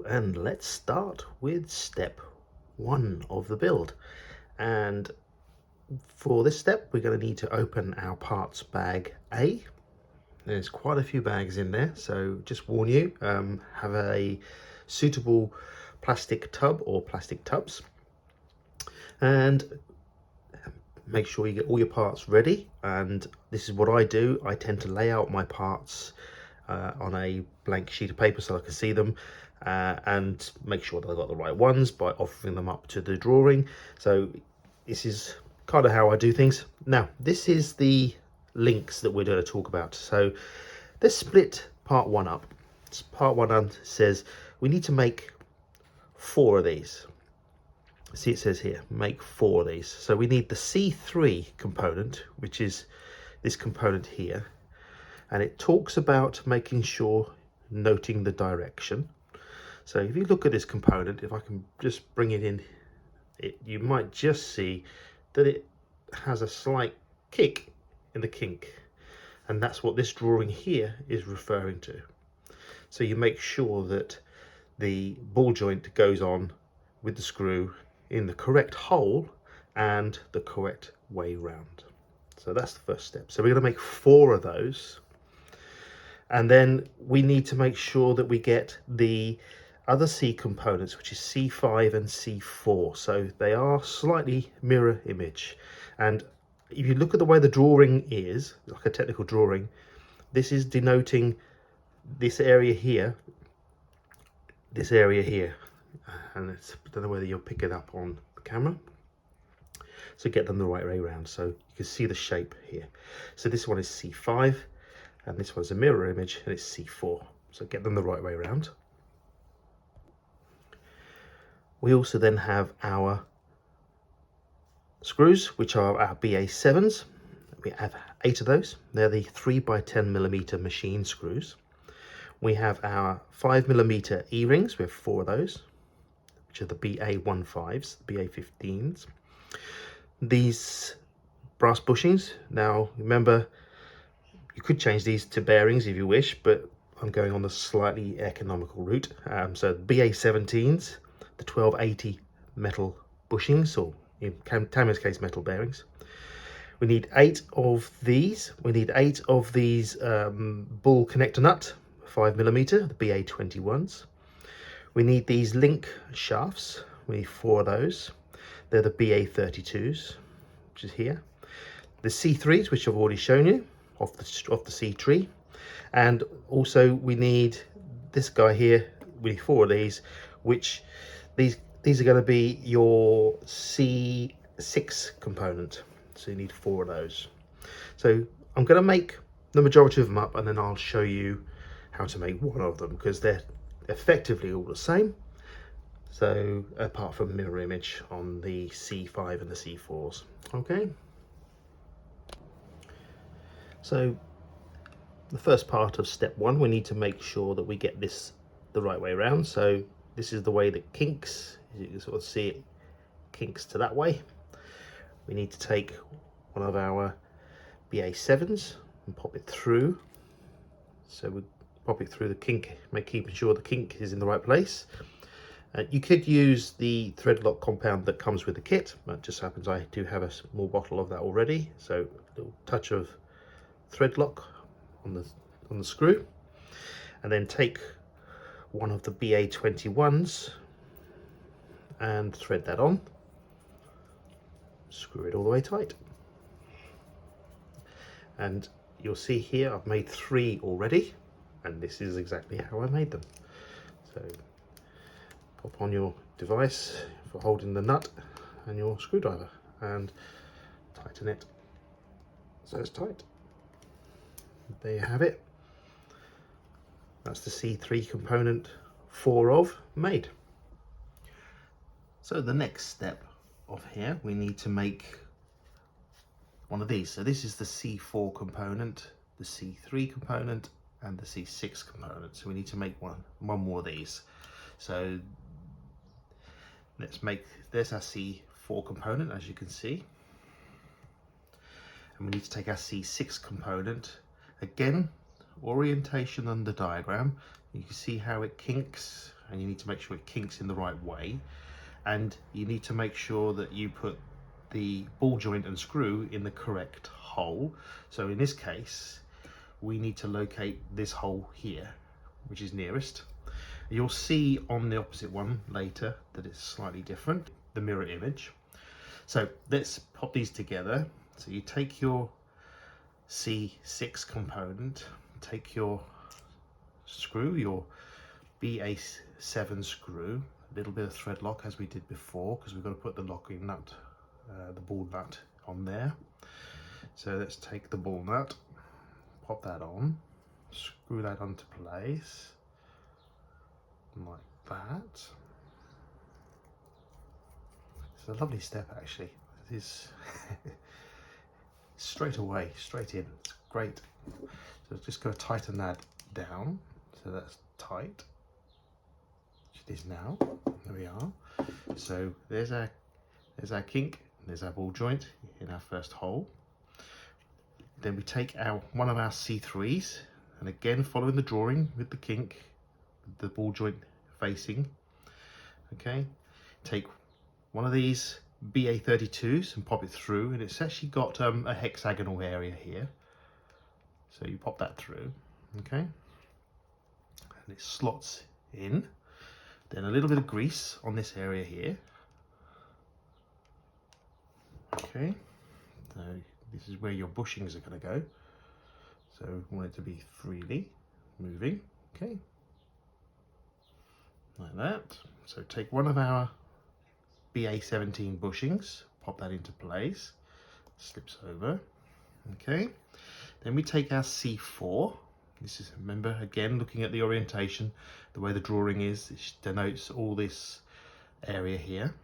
and let's start with step 1 of the build. And for this step we're going to need to open our parts bag A. There's quite a few bags in there, so just warn you, have a suitable plastic tub or plastic tubs, and make sure you get all your parts ready. And this is what I do. I tend to lay out my parts on a blank sheet of paper so I can see them, and make sure that I got the right ones by offering them up to the drawing. So this is kind of how I do things. Now this is the links that we're going to talk about. So let's split part 1 up. Part 1 says we need to make 4 of these. See, it says here make 4 of these. So we need the C3 component, which is this component here, and it talks about making sure noting the direction. So if you look at this component, if I can just bring it in, you might just see that it has a slight kick in the kink, and that's what this drawing here is referring to. So you make sure that the ball joint goes on with the screw in the correct hole and the correct way round. So that's the first step. So we're going to make 4 of those, and then we need to make sure that we get the other C components, which is C5 and C4. So they are slightly mirror image, and if you look at the way the drawing is, like a technical drawing, this is denoting this area here, and I don't know whether you'll pick it up on the camera. So get them the right way around so you can see the shape here. So this one is C5 and this one's a mirror image and it's C4. So get them the right way around. We also then have our screws, which are our BA7s. We have 8 of those. They're the 3x10mm machine screws. We have our 5mm E-rings. We have 4 of those, which are the BA15s, the BA15s. These brass bushings, now remember, you could change these to bearings if you wish, but I'm going on the slightly economical route. So BA17s, the 1280 metal bushings, or in Tamiya's case, metal bearings. We need 8 of these. We need 8 of these ball connector nut, 5mm, the BA21s. We need these link shafts. We need 4 of those. They're the BA32s, which is here. The C3s, which I've already shown you, off the C tree. And also we need this guy here. We need 4 of these, which these are going to be your C6 component. So you need 4 of those. So I'm going to make the majority of them up, and then I'll show you how to make one of them, because they're effectively all the same. So apart from mirror image on the C5 and the C4s. Okay. So the first part of step 1, we need to make sure that we get this the right way around. So this is the way that kinks. As you can sort of see, it kinks to that way. We need to take one of our BA7s and pop it through. So we pop it through the kink, keeping sure the kink is in the right place. You could use the thread lock compound that comes with the kit, but it just happens I do have a small bottle of that already. So a little touch of thread lock on the screw, and then take one of the BA21s and thread that on. Screw it all the way tight, and you'll see here I've made 3 already, and this is exactly how I made them. So pop on your device for holding the nut and your screwdriver and tighten it so it's tight. There you have it. That's the C3 component, 4 of made. So the next step of here, we need to make one of these. So this is the C4 component, the C3 component, and the C6 component. So we need to make one more of these. So let's make this our C4 component, as you can see, and we need to take our C6 component. Again, orientation on the diagram, You can see how it kinks, and you need to make sure it kinks in the right way. And you need to make sure that you put the ball joint and screw in the correct hole. So in this case, we need to locate this hole here, which is nearest. You'll see on the opposite one later that it's slightly different, the mirror image. So let's pop these together. So you take your C6 component, take your screw, your BA7 screw, a little bit of thread lock as we did before, because we've got to put the locking nut, the ball nut on there. So let's take the ball nut, pop that on, screw that onto place like that. It's a lovely step actually. It is straight away, straight in. It's great. So just going to tighten that down. So that's tight. It is now. There we are. So there's our kink. There's our ball joint in our first hole. Then we take one of our C3s, and again following the drawing with the kink, the ball joint facing. Okay, take one of these BA32s and pop it through, and it's actually got a hexagonal area here. So you pop that through, okay, and it slots in. Then a little bit of grease on this area here. Okay, so this is where your bushings are going to go. So we want it to be freely moving, okay, like that. So take one of our BA17 bushings, pop that into place, slips over, okay. Then we take our C4. This is, remember, again, looking at the orientation, the way the drawing is, it denotes all this area here.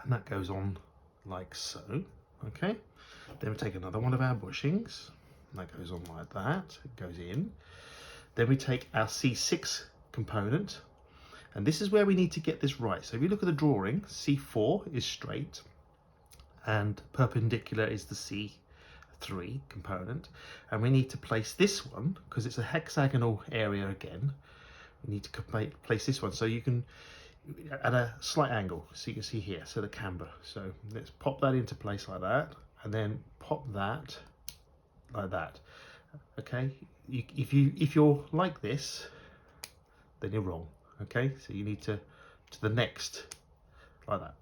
And that goes on like so, okay. Then we take another one of our bushings, and that goes on like that, it goes in. Then we take our C6 component, and this is where we need to get this right. So if you look at the drawing, C4 is straight, and perpendicular is the C3 component, and we need to place this one, because it's a hexagonal area again, we need to place this one so you can, at a slight angle, so you can see here, so the camber. So let's pop that into place like that, and then pop that like that, okay. If you're like this, then you're wrong, okay. So you need to the next, like that,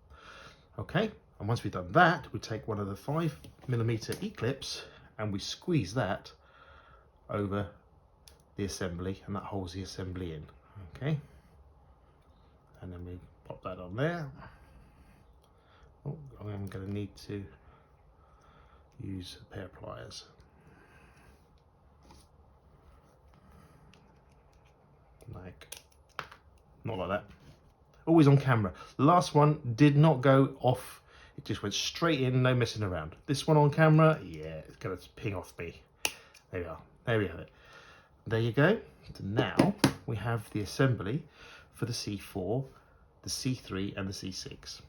okay. And once we've done that, we take one of the 5mm E-clips and we squeeze that over the assembly, and that holds the assembly in, okay. And then we pop that on there. Oh, I'm going to need to use a pair of pliers. Like, not like that. Always on camera. The last one did not go off. It just went straight in, no messing around. This one on camera, yeah, it's going to ping off me. There we are. There we have it. There you go. So now we have the assembly for the C4, the C3 and the C6.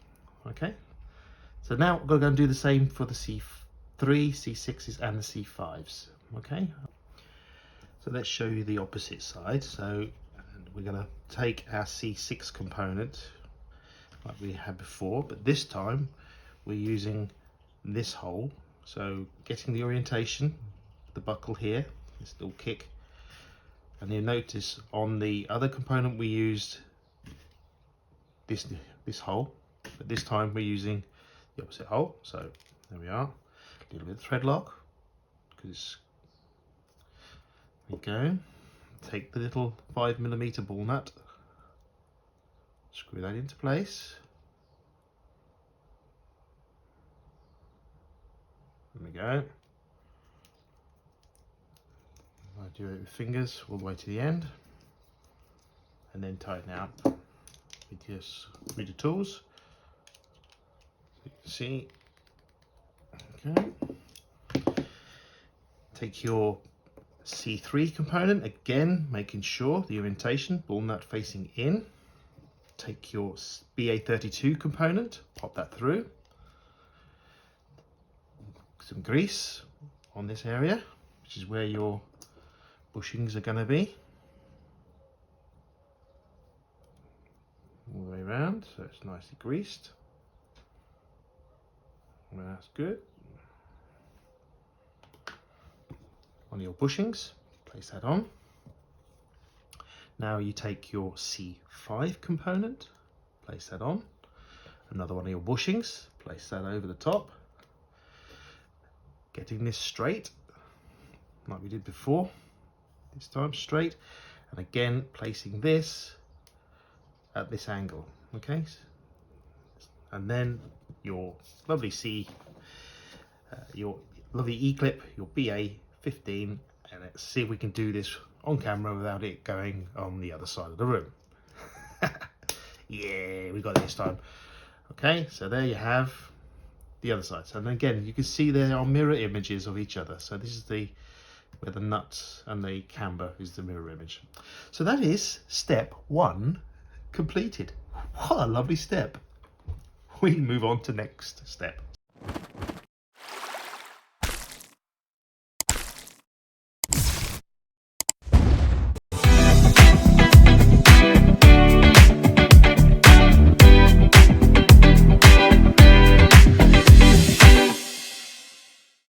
Okay. So now we're going to go and do the same for the C3, C6s and the C5s. Okay. So let's show you the opposite side. So we're going to take our C6 component like we had before, but this time we're using this hole. So getting the orientation, the buckle here, this little kick, and you'll notice on the other component we used this hole, but this time we're using the opposite hole. So there we are, a little bit of thread lock, because there we go. Take the little 5mm ball nut, screw that into place. There we go. I do it with fingers all the way to the end, and then tighten out with your tools. So you can see. Okay. Take your C3 component, again making sure the orientation, ball nut facing in. Take your BA32 component, pop that through. Some grease on this area, which is where your bushings are going to be. around so it's nicely greased. That's good. On your bushings, place that on. Now you take your C5 component, place that on. Another one of your bushings, place that over the top. Getting this straight, like we did before, this time straight. And again, placing this at this angle, okay? And then your lovely your lovely E-clip, your BA15, and let's see if we can do this on camera without it going on the other side of the room. Yeah, we got it this time. Okay, so there you have the other side. And again, you can see there are mirror images of each other. So this is where the nuts and the camber is the mirror image. So that is step 1 completed. What a lovely step. We move on to next step.